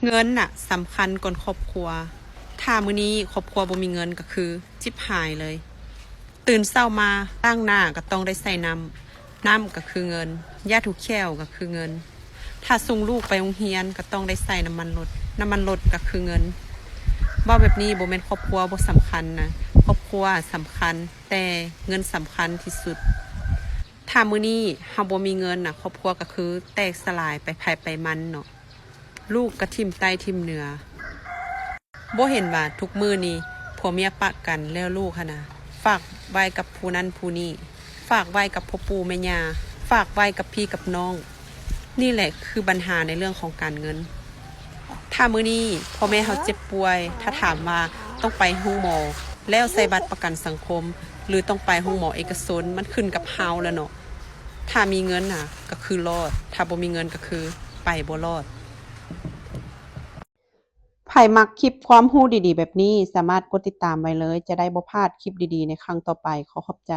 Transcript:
เงินน่ะสำคัญก่อนครอบครัวถ้ามื้อนี้ครอบครัวบ่มีเงินก็คือจิบหายเลยตื่นเช้ามาตั้งหน้าก็ต้องได้ใส่น้ำก็คือเงินยาถูกแค้วก็คือเงินถ้าส่งลูกไปโรงเรียนก็ต้องได้ใส่น้ำมันรถก็คือเงินเว้าแบบนี้บ่แม่นครอบครัวบ่สำคัญนะครอบครัวสำคัญแต่เงินสำคัญที่สุดถ้ามื้อนี้เฮาบ่มีเงินน่ะครอบครัวก็คือแตกสลายไปไผไปมันเนาะลูกก็ทิ่มใต้ทิ่มเหนือบ่เห็นว่าทุกมื้อนี้ผัวเมียปะกันแล้วลูกหันน่ะฝากไว้กับผู้นั้นผู้นี้ฝากไว้กับพ่อปู่แม่ย่าฝากไว้กับพี่กับน้องนี่แหละคือปัญหาในเรื่องของการเงินถ้ามื้อนี้พ่อแม่เฮาเจ็บป่วยถ้าถามว่าต้องไปโรงหมอแล้วใส่บัตรประกันสังคมหรือต้องไปโรงหมอเอกชนมันขึ้นกับเฮาแล้วเนาะถ้ามีเงินน่ะก็คือรอดถ้าบ่มีเงินก็คือไปบ่รอดไผมักคลิปความรู้ดีๆแบบนี้สามารถกดติดตามไว้เลยจะได้บ่พลาดคลิปดีๆในครั้งต่อไปขอขอบใจ